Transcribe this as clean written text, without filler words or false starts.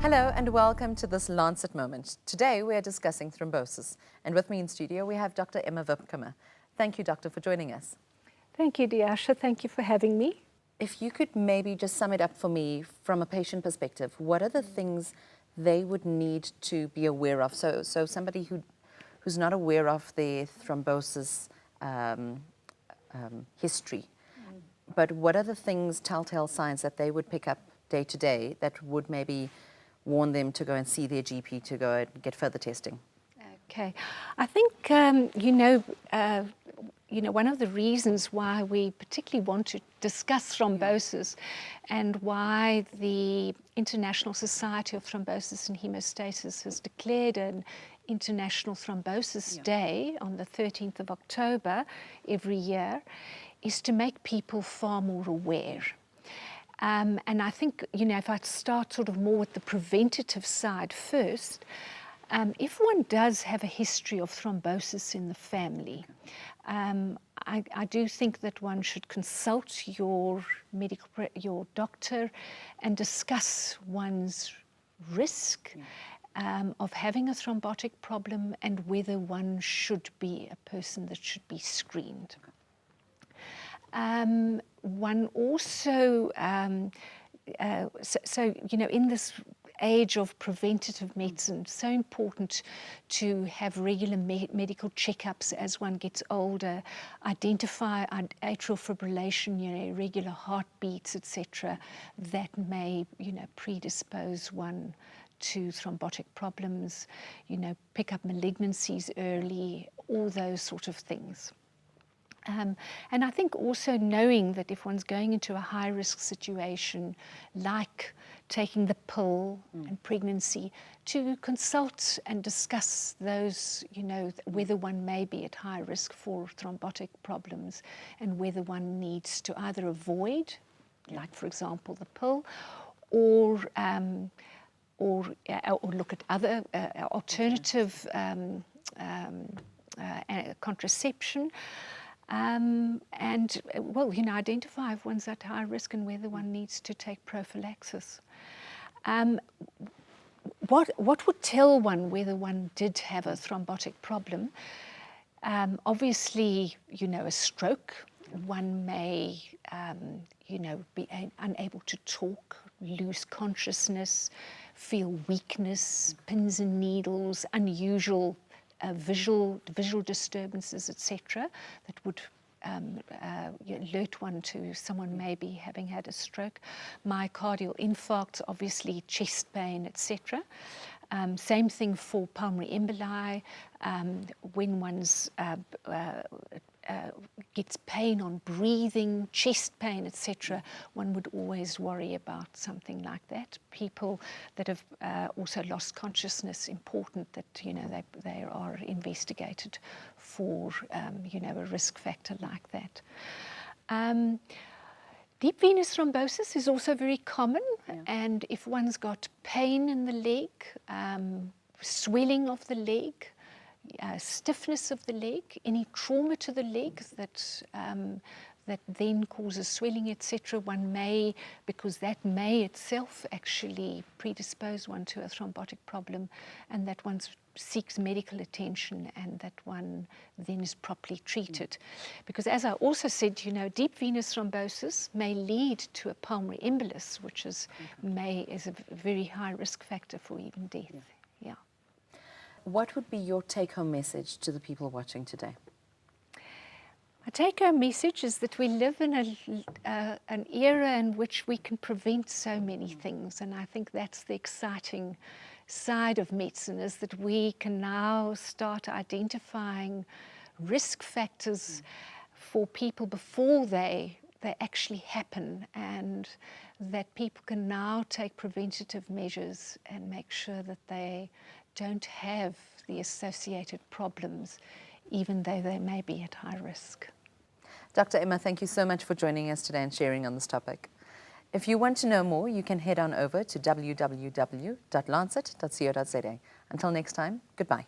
Hello and welcome to this Lancet moment. Today we are discussing thrombosis, and with me in studio we have Dr. Emma Wypkema. Thank you, Doctor, for joining us. Thank you, Diasha. Thank you for having me. If you could maybe just sum it up for me from a patient perspective, what are the things they would need to be aware of? So somebody who's not aware of their thrombosis history, but what are the things, telltale signs that they would pick up day to day that would maybe warn them to go and see their GP to go and get further testing? Okay, I think one of the reasons why we particularly want to discuss thrombosis and why the International Society of Thrombosis and Hemostasis has declared an International Thrombosis Day on the 13th of October every year is to make people far more aware. And I think, if I start sort of more with the preventative side first, if one does have a history of thrombosis in the family, I do think that one should consult your doctor and discuss one's risk of having a thrombotic problem and whether one should be a person that should be screened. One also, in this age of preventative medicine, it's so important to have regular medical checkups as one gets older, identify atrial fibrillation, irregular heartbeats, etc., that may, predispose one to thrombotic problems, pick up malignancies early, all those sort of things. And I think also knowing that if one's going into a high-risk situation, like taking the pill and pregnancy, to consult and discuss those, whether one may be at high risk for thrombotic problems and whether one needs to either avoid, like for example the pill, or look at other alternative contraception. Identify if one's at high risk and whether one needs to take prophylaxis. What would tell one whether one did have a thrombotic problem? Obviously, a stroke. One may, be unable to talk, lose consciousness, feel weakness, pins and needles, unusual visual disturbances, etc., that would alert one to someone maybe having had a stroke. Myocardial infarct, obviously chest pain, etc. Same thing for pulmonary emboli. When one's gets pain on breathing, chest pain, etc., one would always worry about something like that. People that have also lost consciousness, important that they are investigated for a risk factor like that. Deep venous thrombosis is also very common, and if one's got pain in the leg, swelling of the leg, stiffness of the leg, any trauma to the leg that then causes swelling, etc., one may, because that may itself actually predispose one to a thrombotic problem, and that one seeks medical attention and that one then is properly treated. Because as I also said, deep venous thrombosis may lead to a pulmonary embolus, which is a very high risk factor for even death. What would be your take-home message to the people watching today? My take-home message is that we live in an era in which we can prevent so many things, and I think that's the exciting side of medicine, is that we can now start identifying risk factors for people before they actually happen, and that people can now take preventative measures and make sure that they don't have the associated problems, even though they may be at high risk. Dr. Emma, thank you so much for joining us today and sharing on this topic. If you want to know more, you can head on over to www.lancet.co.za. Until next time, goodbye.